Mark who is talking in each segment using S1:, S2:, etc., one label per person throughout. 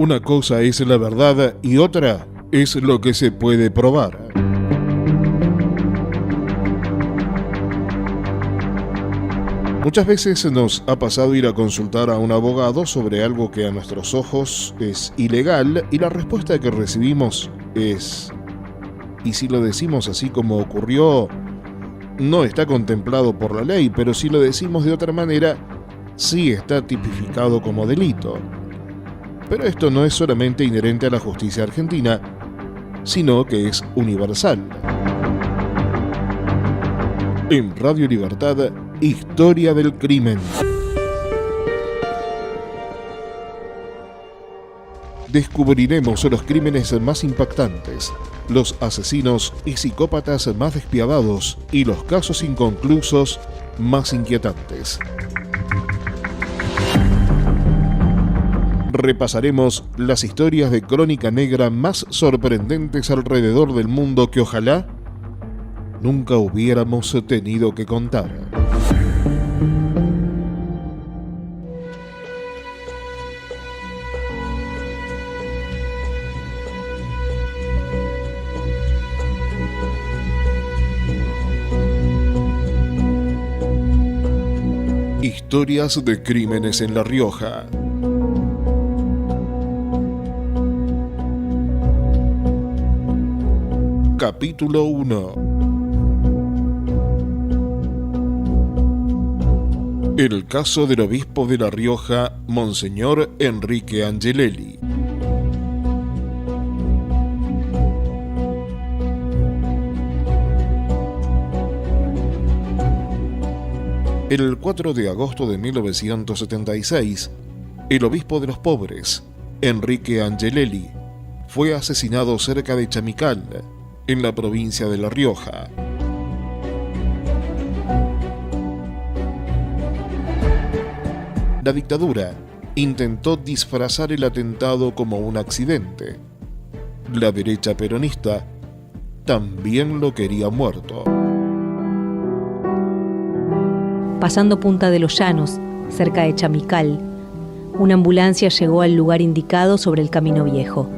S1: Una cosa es la verdad y otra es lo que se puede probar. Muchas veces nos ha pasado ir a consultar a un abogado sobre algo que a nuestros ojos es ilegal y la respuesta que recibimos es: y si lo decimos así como ocurrió, no está contemplado por la ley, pero si lo decimos de otra manera, sí está tipificado como delito. Pero esto no es solamente inherente a la justicia argentina, sino que es universal. En Radio Libertad, Historia del Crimen. Descubriremos los crímenes más impactantes, los asesinos y psicópatas más despiadados y los casos inconclusos más inquietantes. Repasaremos las historias de crónica negra más sorprendentes alrededor del mundo que ojalá nunca hubiéramos tenido que contar. Historias de crímenes en La Rioja. Capítulo 1. El caso del obispo de La Rioja, Monseñor Enrique Angelelli. El 4 de agosto de 1976, el obispo de los pobres, Enrique Angelelli, fue asesinado cerca de Chamical, en la provincia de La Rioja. La dictadura intentó disfrazar el atentado como un accidente. La derecha peronista también lo quería muerto.
S2: Pasando Punta de los Llanos, cerca de Chamical, una ambulancia llegó al lugar indicado sobre el Camino Viejo.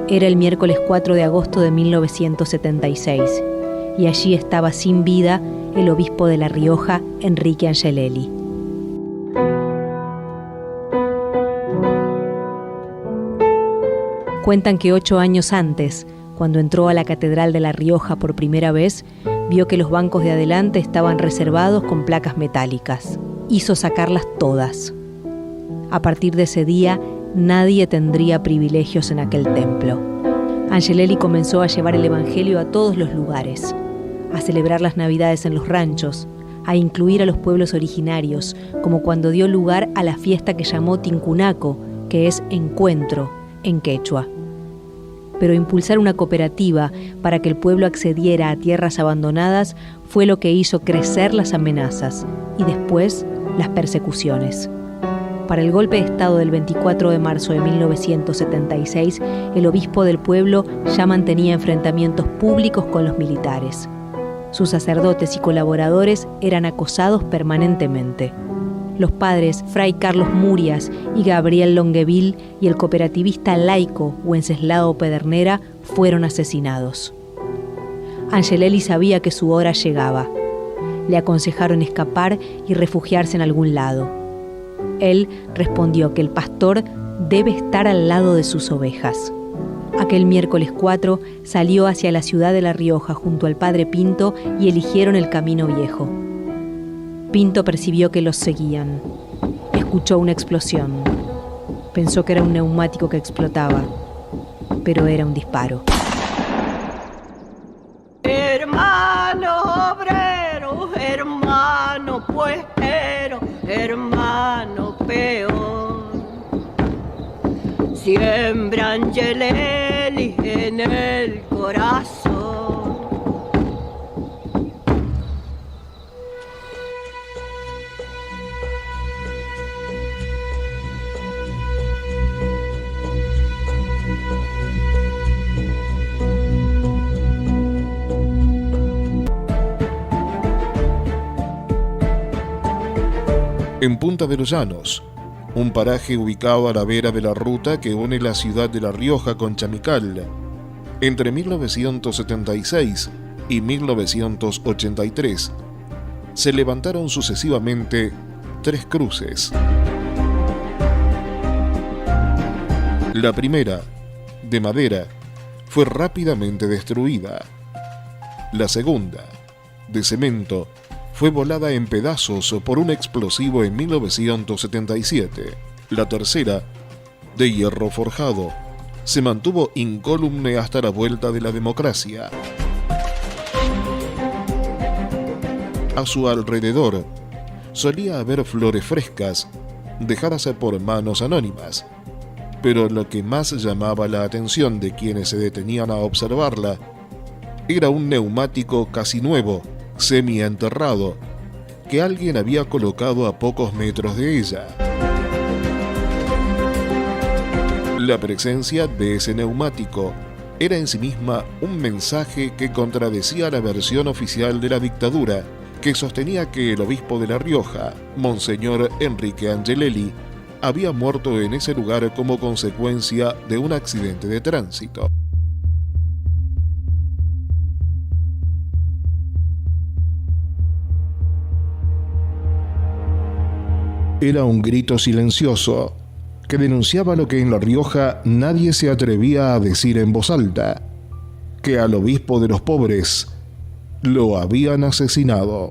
S2: Era el miércoles 4 de agosto de 1976, y allí estaba sin vida el obispo de La Rioja, Enrique Angelelli. Cuentan que 8 años antes, cuando entró a la Catedral de La Rioja por primera vez, vio que los bancos de adelante estaban reservados con placas metálicas. Hizo sacarlas todas. A partir de ese día, nadie tendría privilegios en aquel templo. Angelelli comenzó a llevar el evangelio a todos los lugares, a celebrar las Navidades en los ranchos, a incluir a los pueblos originarios, como cuando dio lugar a la fiesta que llamó Tincunaco, que es encuentro en quechua. Pero impulsar una cooperativa para que el pueblo accediera a tierras abandonadas fue lo que hizo crecer las amenazas y después las persecuciones. Para el golpe de Estado del 24 de marzo de 1976, el obispo del pueblo ya mantenía enfrentamientos públicos con los militares. Sus sacerdotes y colaboradores eran acosados permanentemente. Los padres Fray Carlos Murias y Gabriel Longueville y el cooperativista laico Wenceslao Pedernera fueron asesinados. Angelelli sabía que su hora llegaba. Le aconsejaron escapar y refugiarse en algún lado. Él respondió que el pastor debe estar al lado de sus ovejas. Aquel miércoles 4 salió hacia la ciudad de La Rioja junto al padre Pinto y eligieron el Camino Viejo. Pinto percibió que los seguían. Escuchó una explosión. Pensó que era un neumático que explotaba, pero era un disparo.
S3: Hermano obrero, hermano puestero, hermano peor, siembra Angelelli en el corazón.
S1: En Punta de los Llanos, un paraje ubicado a la vera de la ruta que une la ciudad de La Rioja con Chamical. Entre 1976 y 1983 se levantaron sucesivamente 3 cruces. La primera, de madera, fue rápidamente destruida. La segunda, de cemento, fue volada en pedazos por un explosivo en 1977. La tercera, de hierro forjado, se mantuvo incólume hasta la vuelta de la democracia. A su alrededor solía haber flores frescas, dejadas por manos anónimas, pero lo que más llamaba la atención de quienes se detenían a observarla era un neumático casi nuevo, semienterrado, que alguien había colocado a pocos metros de ella. La presencia de ese neumático era en sí misma un mensaje que contradecía la versión oficial de la dictadura, que sostenía que el obispo de La Rioja, Monseñor Enrique Angelelli, había muerto en ese lugar como consecuencia de un accidente de tránsito. Era un grito silencioso que denunciaba lo que en La Rioja nadie se atrevía a decir en voz alta, que al obispo de los pobres lo habían asesinado.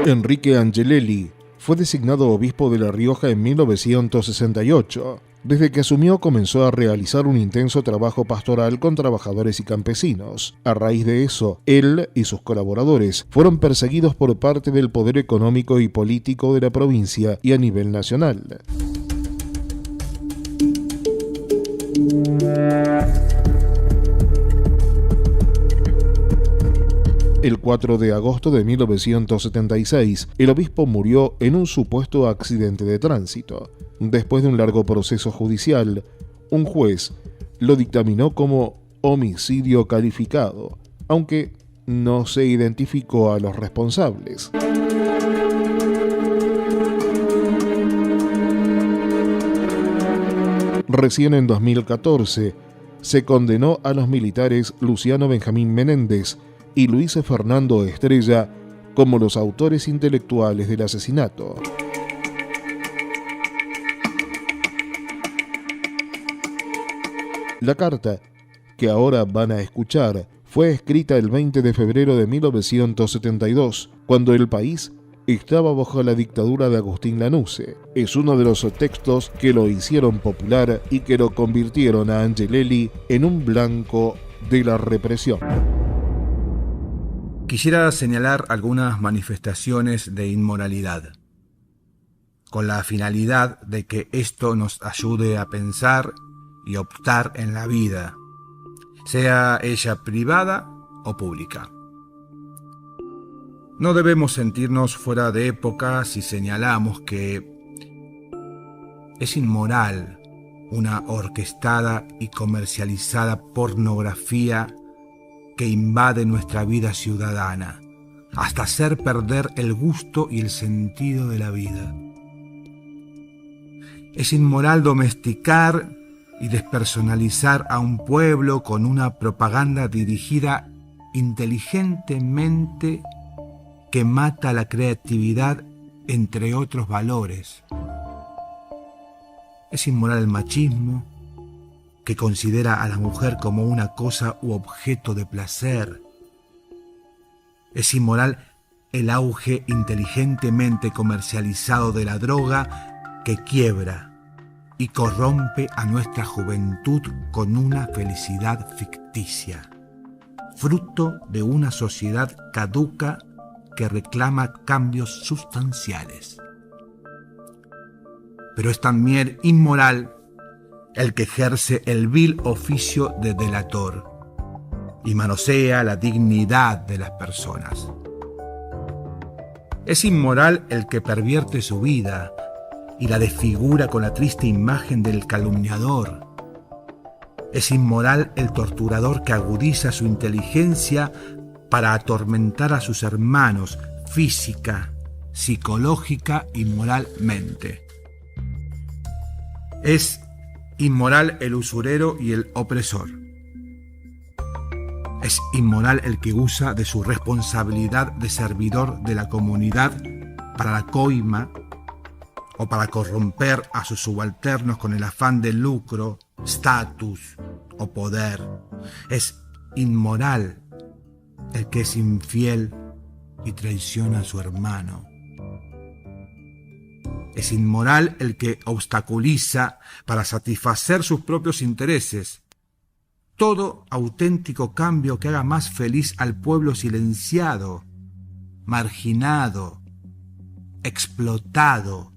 S1: Enrique Angelelli fue designado obispo de La Rioja en 1968. Desde que asumió comenzó a realizar un intenso trabajo pastoral con trabajadores y campesinos. A raíz de eso, él y sus colaboradores fueron perseguidos por parte del poder económico y político de la provincia y a nivel nacional. El 4 de agosto de 1976, el obispo murió en un supuesto accidente de tránsito. Después de un largo proceso judicial, un juez lo dictaminó como homicidio calificado, aunque no se identificó a los responsables. Recién en 2014 se condenó a los militares Luciano Benjamín Menéndez y Luis Fernando Estrella como los autores intelectuales del asesinato. La carta, que ahora van a escuchar, fue escrita el 20 de febrero de 1972, cuando el país estaba bajo la dictadura de Agustín Lanusse. Es uno de los textos que lo hicieron popular y que lo convirtieron a Angelelli en un blanco de la represión.
S4: Quisiera señalar algunas manifestaciones de inmoralidad, con la finalidad de que esto nos ayude a pensar y optar en la vida, sea ella privada o pública. No debemos sentirnos fuera de época si señalamos que es inmoral una orquestada y comercializada pornografía que invade nuestra vida ciudadana, hasta hacer perder el gusto y el sentido de la vida. Es inmoral domesticar y despersonalizar a un pueblo con una propaganda dirigida inteligentemente que mata la creatividad, entre otros valores. Es inmoral el machismo, que considera a la mujer como una cosa u objeto de placer. Es inmoral el auge inteligentemente comercializado de la droga que quiebra y corrompe a nuestra juventud con una felicidad ficticia, fruto de una sociedad caduca que reclama cambios sustanciales. Pero es también inmoral el que ejerce el vil oficio de delator y manosea la dignidad de las personas. Es inmoral el que pervierte su vida y la desfigura con la triste imagen del calumniador. Es inmoral el torturador que agudiza su inteligencia para atormentar a sus hermanos física, psicológica y moralmente. Es inmoral el usurero y el opresor. Es inmoral el que usa de su responsabilidad de servidor de la comunidad para la coima o para corromper a sus subalternos con el afán de lucro, estatus o poder. Es inmoral el que es infiel y traiciona a su hermano. Es inmoral el que obstaculiza para satisfacer sus propios intereses todo auténtico cambio que haga más feliz al pueblo silenciado, marginado, explotado.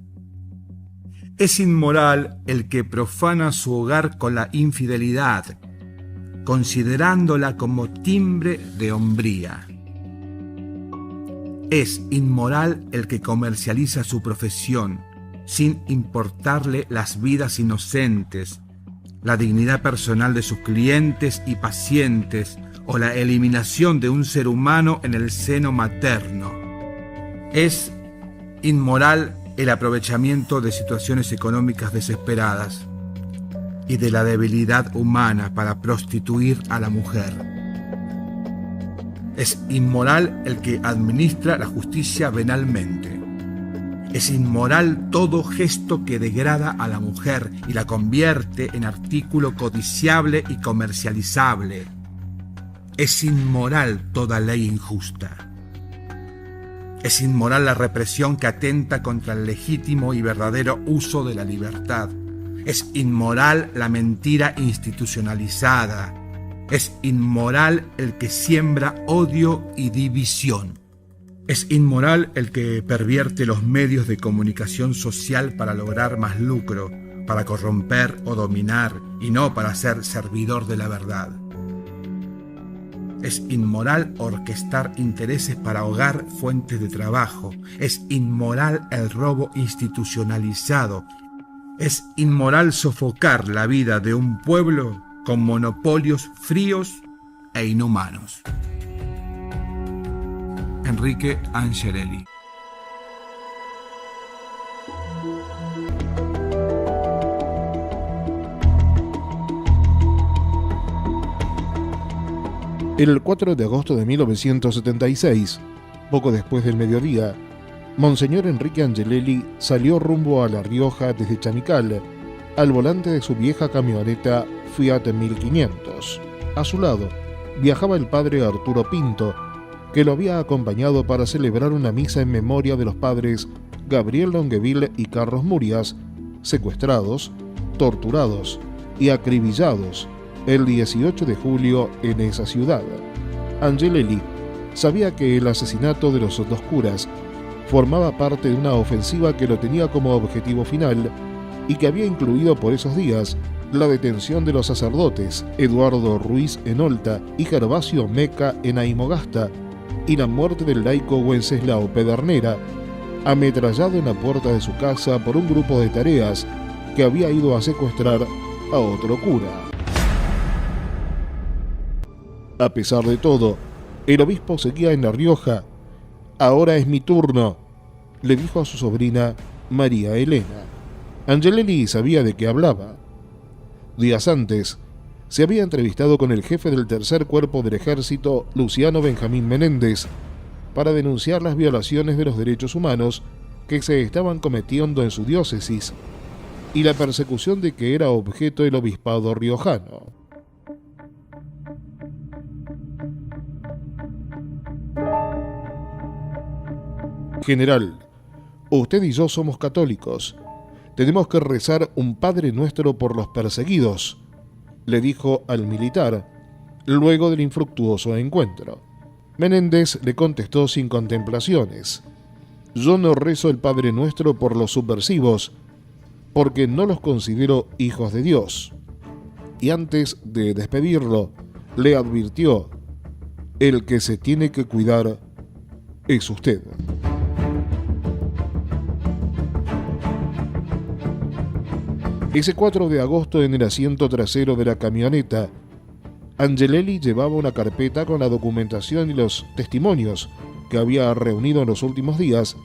S4: Es inmoral el que profana su hogar con la infidelidad, considerándola como timbre de hombría. Es inmoral el que comercializa su profesión, sin importarle las vidas inocentes, la dignidad personal de sus clientes y pacientes o la eliminación de un ser humano en el seno materno. Es inmoral el aprovechamiento de situaciones económicas desesperadas y de la debilidad humana para prostituir a la mujer. Es inmoral el que administra la justicia venalmente. Es inmoral todo gesto que degrada a la mujer y la convierte en artículo codiciable y comercializable. Es inmoral toda ley injusta. Es inmoral la represión que atenta contra el legítimo y verdadero uso de la libertad. Es inmoral la mentira institucionalizada. Es inmoral el que siembra odio y división. Es inmoral el que pervierte los medios de comunicación social para lograr más lucro, para corromper o dominar y no para ser servidor de la verdad. Es inmoral orquestar intereses para ahogar fuentes de trabajo. Es inmoral el robo institucionalizado. Es inmoral sofocar la vida de un pueblo con monopolios fríos e inhumanos. Enrique Angelelli.
S1: El 4 de agosto de 1976, poco después del mediodía, Monseñor Enrique Angelelli salió rumbo a La Rioja desde Chamical, al volante de su vieja camioneta Fiat 1500. A su lado viajaba el padre Arturo Pinto, que lo había acompañado para celebrar una misa en memoria de los padres Gabriel Longueville y Carlos Murias, secuestrados, torturados y acribillados el 18 de julio en esa ciudad. Angelelli sabía que el asesinato de los dos curas formaba parte de una ofensiva que lo tenía como objetivo final y que había incluido por esos días la detención de los sacerdotes Eduardo Ruiz en Olta y Gervasio Meca en Aymogasta, y la muerte del laico Wenceslao Pedernera, ametrallado en la puerta de su casa por un grupo de tareas que había ido a secuestrar a otro cura. A pesar de todo, el obispo seguía en La Rioja. «Ahora es mi turno», le dijo a su sobrina María Elena. Angelelli sabía de qué hablaba. Días antes, se había entrevistado con el jefe del tercer cuerpo del ejército, Luciano Benjamín Menéndez, para denunciar las violaciones de los derechos humanos que se estaban cometiendo en su diócesis y la persecución de que era objeto el obispado riojano. «General, usted y yo somos católicos. Tenemos que rezar un Padre Nuestro por los perseguidos», le dijo al militar, luego del infructuoso encuentro. Menéndez le contestó sin contemplaciones: «Yo no rezo el Padre Nuestro por los subversivos, porque no los considero hijos de Dios». Y antes de despedirlo, le advirtió: «El que se tiene que cuidar es usted». Ese 4 de agosto, en el asiento trasero de la camioneta, Angelelli llevaba una carpeta con la documentación y los testimonios que había reunido en los últimos días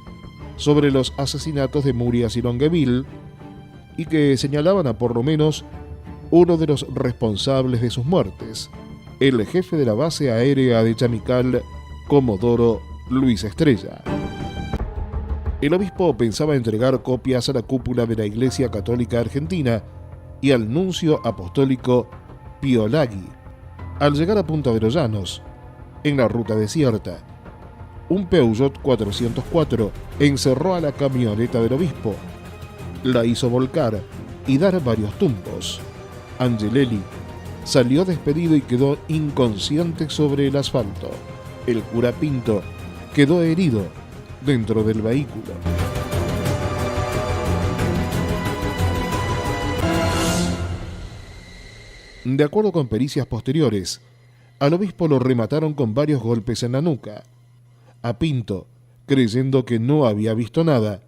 S1: sobre los asesinatos de Murias y Longueville y que señalaban a por lo menos uno de los responsables de sus muertes, el jefe de la base aérea de Chamical, Comodoro Luis Estrella. El obispo pensaba entregar copias a la cúpula de la Iglesia Católica Argentina y al nuncio apostólico Pío Laghi. Al llegar a Punta de los Llanos, en la ruta desierta, un Peugeot 404 encerró a la camioneta del obispo, la hizo volcar y dar varios tumbos. Angelelli salió despedido y quedó inconsciente sobre el asfalto. El cura Pinto quedó herido dentro del vehículo. De acuerdo con pericias posteriores, al obispo lo remataron con varios golpes en la nuca. A Pinto, creyendo que no había visto nada,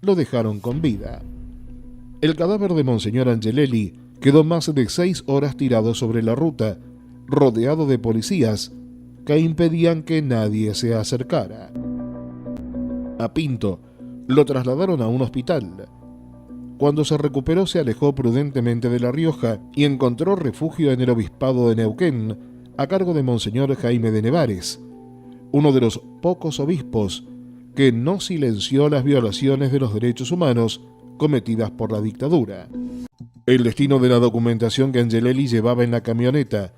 S1: lo dejaron con vida. El cadáver de Monseñor Angelelli quedó más de 6 horas tirado sobre la ruta, rodeado de policías que impedían que nadie se acercara. A Pinto lo trasladaron a un hospital. Cuando se recuperó, se alejó prudentemente de La Rioja y encontró refugio en el obispado de Neuquén, a cargo de Monseñor Jaime de Nevares, uno de los pocos obispos que no silenció las violaciones de los derechos humanos cometidas por la dictadura. El destino de la documentación que Angelelli llevaba en la camioneta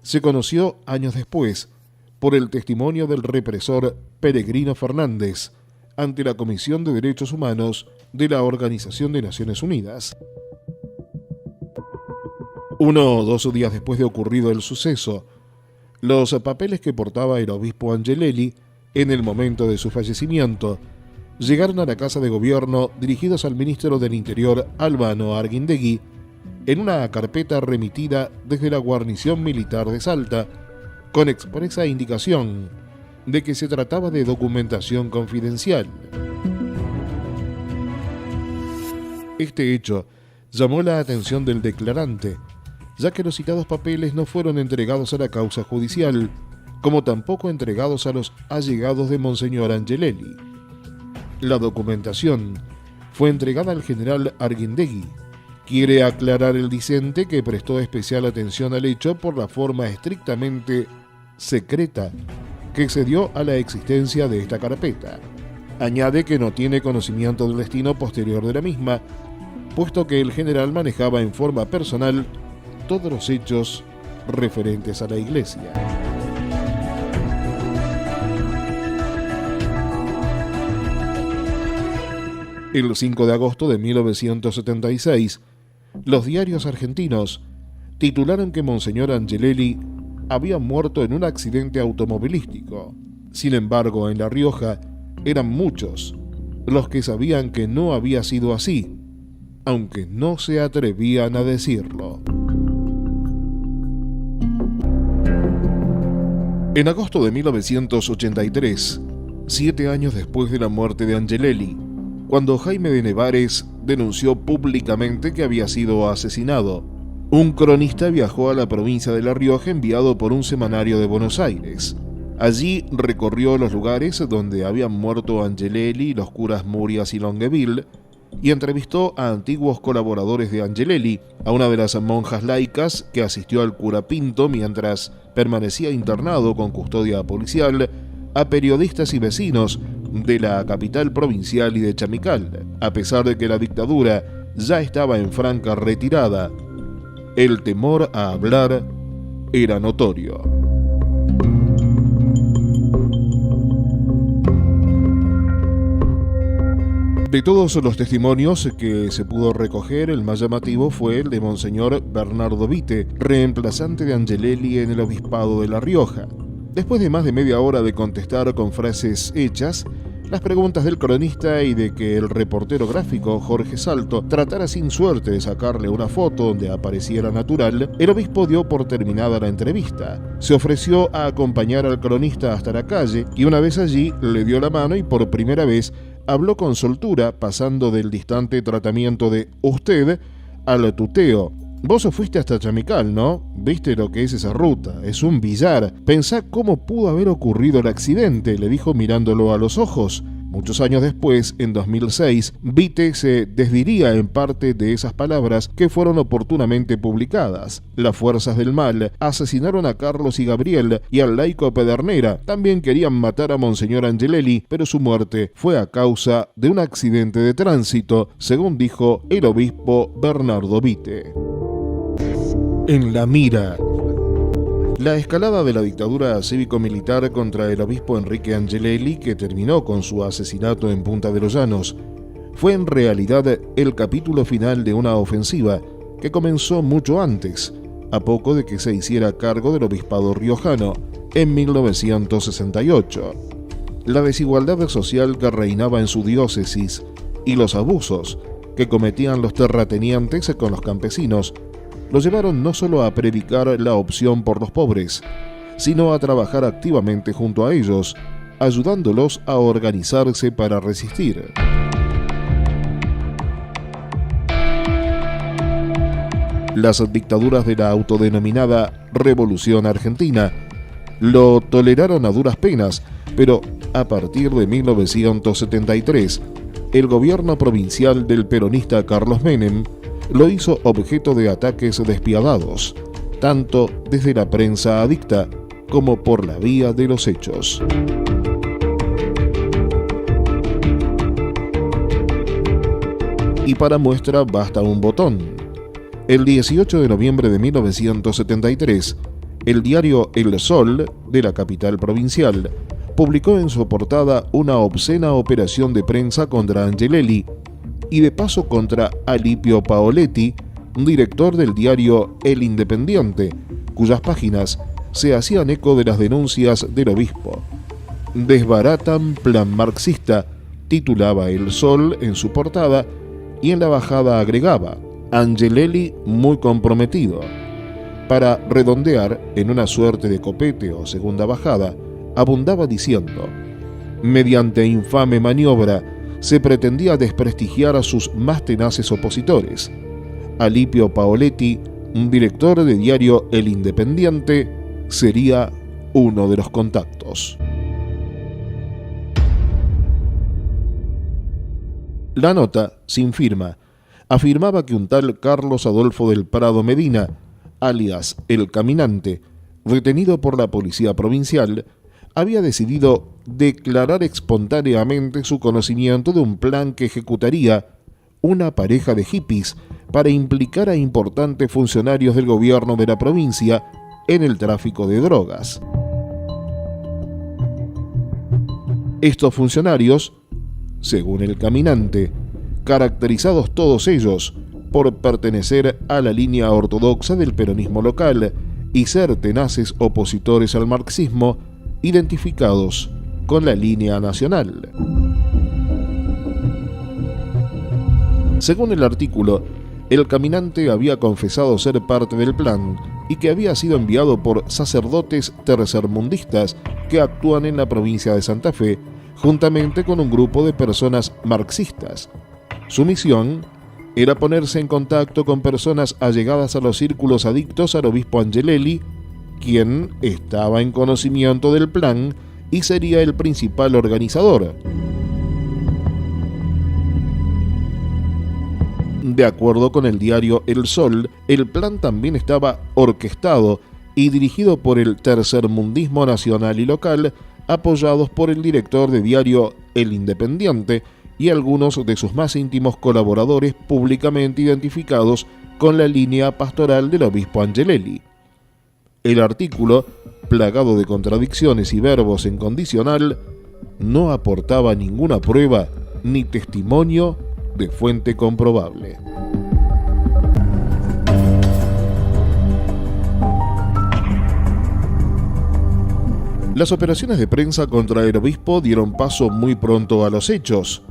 S1: se conoció años después por el testimonio del represor Peregrino Fernández ante la Comisión de Derechos Humanos de la Organización de Naciones Unidas. 1 o 2 días después de ocurrido el suceso, los papeles que portaba el obispo Angelelli en el momento de su fallecimiento llegaron a la Casa de Gobierno dirigidos al ministro del Interior, Albano Arguindegui, en una carpeta remitida desde la guarnición militar de Salta, con expresa indicación de que se trataba de documentación confidencial. Este hecho llamó la atención del declarante, ya que los citados papeles no fueron entregados a la causa judicial, como tampoco entregados a los allegados de Monseñor Angelelli. La documentación fue entregada al general Arguindegui. Quiere aclarar el discente que prestó especial atención al hecho por la forma estrictamente secreta que se dio a la existencia de esta carpeta. Añade que no tiene conocimiento del destino posterior de la misma, puesto que el general manejaba en forma personal todos los hechos referentes a la Iglesia. El 5 de agosto de 1976, los diarios argentinos titularon que Monseñor Angelelli había muerto en un accidente automovilístico. Sin embargo, en La Rioja eran muchos los que sabían que no había sido así, aunque no se atrevían a decirlo. En agosto de 1983, 7 años después de la muerte de Angelelli, cuando Jaime de Nevares denunció públicamente que había sido asesinado, un cronista viajó a la provincia de La Rioja enviado por un semanario de Buenos Aires. Allí recorrió los lugares donde habían muerto Angelelli, los curas Murias y Longueville, y entrevistó a antiguos colaboradores de Angelelli, a una de las monjas laicas que asistió al cura Pinto mientras permanecía internado con custodia policial, a periodistas y vecinos de la capital provincial y de Chamical. A pesar de que la dictadura ya estaba en franca retirada, el temor a hablar era notorio. De todos los testimonios que se pudo recoger, el más llamativo fue el de Monseñor Bernardo Vite, reemplazante de Angelelli en el obispado de La Rioja. Después de más de media hora de contestar con frases hechas las preguntas del cronista y de que el reportero gráfico Jorge Salto tratara sin suerte de sacarle una foto donde apareciera natural, el obispo dio por terminada la entrevista. Se ofreció a acompañar al cronista hasta la calle y una vez allí le dio la mano y por primera vez habló con soltura, pasando del distante tratamiento de usted al tuteo. Vos fuiste hasta Chamical, ¿no? ¿Viste lo que es esa ruta? Es un billar. Pensá cómo pudo haber ocurrido el accidente, le dijo mirándolo a los ojos. Muchos años después, en 2006, Vite se desdiría en parte de esas palabras que fueron oportunamente publicadas. Las fuerzas del mal asesinaron a Carlos y Gabriel y al laico Pedernera. También querían matar a Monseñor Angelelli, pero su muerte fue a causa de un accidente de tránsito, según dijo el obispo Bernardo Vite. En la mira. La escalada de la dictadura cívico-militar contra el obispo Enrique Angelelli, que terminó con su asesinato en Punta de los Llanos, fue en realidad el capítulo final de una ofensiva que comenzó mucho antes, a poco de que se hiciera cargo del obispado riojano, en 1968. La desigualdad social que reinaba en su diócesis y los abusos que cometían los terratenientes con los campesinos lo llevaron no solo a predicar la opción por los pobres, sino a trabajar activamente junto a ellos, ayudándolos a organizarse para resistir. Las dictaduras de la autodenominada Revolución Argentina lo toleraron a duras penas, pero a partir de 1973, el gobierno provincial del peronista Carlos Menem lo hizo objeto de ataques despiadados, tanto desde la prensa adicta como por la vía de los hechos. Y para muestra basta un botón. El 18 de noviembre de 1973, el diario El Sol, de la capital provincial, publicó en su portada una obscena operación de prensa contra Angelelli, y de paso contra Alipio Paoletti, director del diario El Independiente, cuyas páginas se hacían eco de las denuncias del obispo. Desbaratan plan marxista, titulaba El Sol en su portada, y en la bajada agregaba: Angelelli muy comprometido. Para redondear, en una suerte de copete o segunda bajada, abundaba diciendo: mediante infame maniobra se pretendía desprestigiar a sus más tenaces opositores. Alipio Paoletti, un director de diario El Independiente, sería uno de los contactos. La nota, sin firma, afirmaba que un tal Carlos Adolfo del Prado Medina, alias El Caminante, detenido por la policía provincial, había decidido declarar espontáneamente su conocimiento de un plan que ejecutaría una pareja de hippies para implicar a importantes funcionarios del gobierno de la provincia en el tráfico de drogas. Estos funcionarios, según El Caminante, caracterizados todos ellos por pertenecer a la línea ortodoxa del peronismo local y ser tenaces opositores al marxismo, identificados con la línea nacional. Según el artículo, El Caminante había confesado ser parte del plan y que había sido enviado por sacerdotes tercermundistas que actúan en la provincia de Santa Fe, juntamente con un grupo de personas marxistas. Su misión era ponerse en contacto con personas allegadas a los círculos adictos al obispo Angelelli, quien estaba en conocimiento del plan y sería el principal organizador. De acuerdo con el diario El Sol, el plan también estaba orquestado y dirigido por el tercermundismo nacional y local, apoyados por el director de diario El Independiente y algunos de sus más íntimos colaboradores públicamente identificados con la línea pastoral del obispo Angelelli. El artículo, plagado de contradicciones y verbos en condicional, no aportaba ninguna prueba ni testimonio de fuente comprobable. Las operaciones de prensa contra el obispo dieron paso muy pronto a los hechos.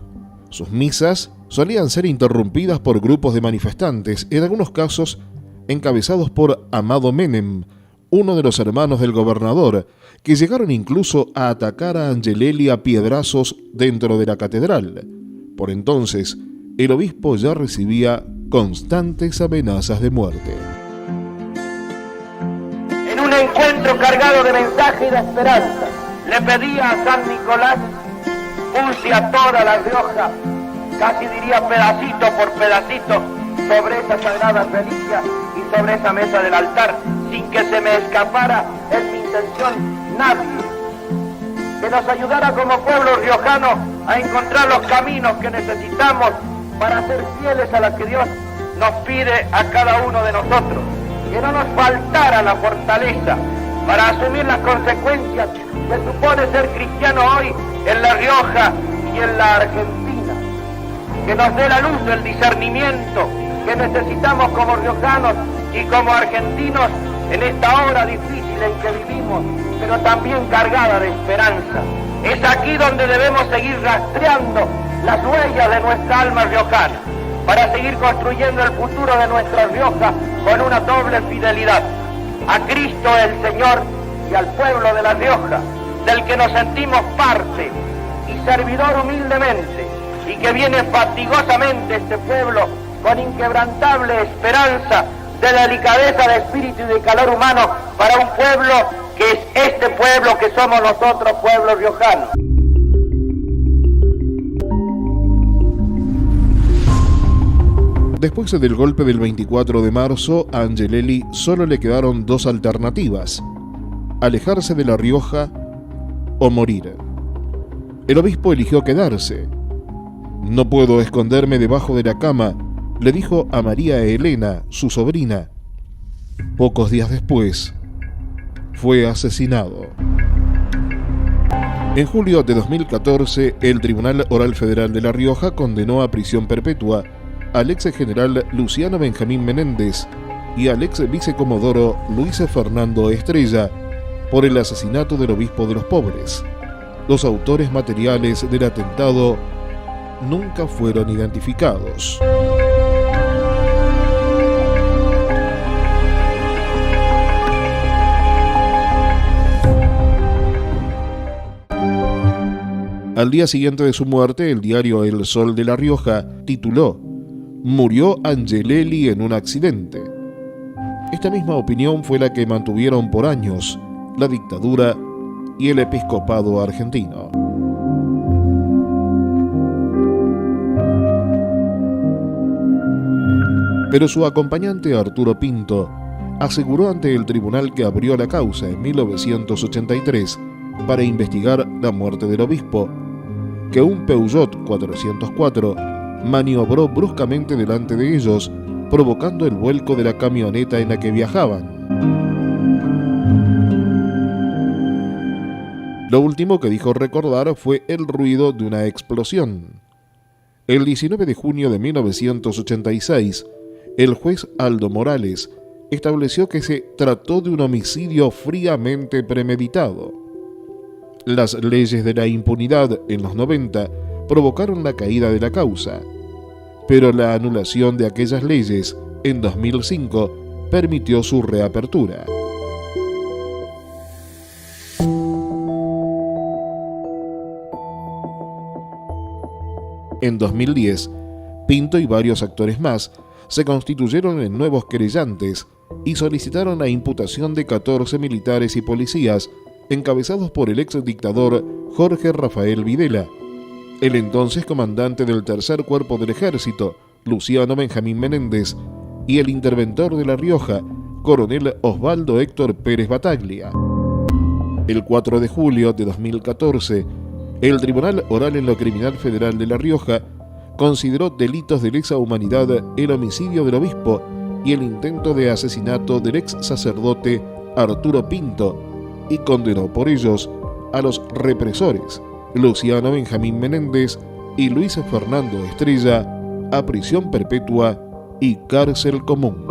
S1: Sus misas solían ser interrumpidas por grupos de manifestantes, en algunos casos encabezados por Amado Menem, uno de los hermanos del gobernador, que llegaron incluso a atacar a Angelelli a piedrazos dentro de la catedral. Por entonces, el obispo ya recibía constantes amenazas de muerte.
S5: En un encuentro cargado de mensaje y de esperanza, le pedía a San Nicolás pulse a toda La Rioja, casi diría pedacito por pedacito, sobre esa sagrada reliquia y sobre esa mesa del altar, sin que se me escapara en mi intención nadie. Que nos ayudara como pueblo riojano a encontrar los caminos que necesitamos para ser fieles a la que Dios nos pide a cada uno de nosotros. Que no nos faltara la fortaleza para asumir las consecuencias que supone ser cristiano hoy en La Rioja y en la Argentina. Que nos dé la luz del discernimiento que necesitamos como riojanos y como argentinos en esta hora difícil en que vivimos, pero también cargada de esperanza. Es aquí donde debemos seguir rastreando las huellas de nuestra alma riojana, para seguir construyendo el futuro de nuestra Rioja con una doble fidelidad a Cristo el Señor y al pueblo de La Rioja, del que nos sentimos parte y servidor humildemente, y que viene fatigosamente este pueblo con inquebrantable esperanza de delicadeza de espíritu y de calor humano para un pueblo que es este pueblo que somos nosotros, pueblo riojano.
S1: Después del golpe del 24 de marzo, a Angelelli solo le quedaron dos alternativas: alejarse de La Rioja o morir. El obispo eligió quedarse. «No puedo esconderme debajo de la cama», le dijo a María Elena, su sobrina. Pocos días después, fue asesinado. En julio de 2014, el Tribunal Oral Federal de La Rioja condenó a prisión perpetua al ex general Luciano Benjamín Menéndez y al ex vicecomodoro Luis Fernando Estrella por el asesinato del obispo de los pobres. Los autores materiales del atentado nunca fueron identificados. Al día siguiente de su muerte, el diario El Sol de La Rioja tituló: «Murió Angelelli en un accidente». Esta misma opinión fue la que mantuvieron por años la dictadura y el episcopado argentino. Pero su acompañante Arturo Pinto aseguró ante el tribunal que abrió la causa en 1983 para investigar la muerte del obispo, que un Peugeot 404 maniobró bruscamente delante de ellos, provocando el vuelco de la camioneta en la que viajaban. Lo último que dijo recordar fue el ruido de una explosión. El 19 de junio de 1986, el juez Aldo Morales estableció que se trató de un homicidio fríamente premeditado. Las leyes de la impunidad en los 90 provocaron la caída de la causa, pero la anulación de aquellas leyes en 2005 permitió su reapertura. En 2010, Pinto y varios actores más se constituyeron en nuevos querellantes y solicitaron la imputación de 14 militares y policías encabezados por el ex dictador Jorge Rafael Videla, el entonces comandante del Tercer Cuerpo del Ejército, Luciano Benjamín Menéndez, y el interventor de La Rioja, coronel Osvaldo Héctor Pérez Bataglia. El 4 de julio de 2014, el Tribunal Oral en lo Criminal Federal de La Rioja consideró delitos de lesa humanidad el homicidio del obispo y el intento de asesinato del ex sacerdote Arturo Pinto, y condenó por ellos a los represores Luciano Benjamín Menéndez y Luis Fernando Estrella a prisión perpetua y cárcel común.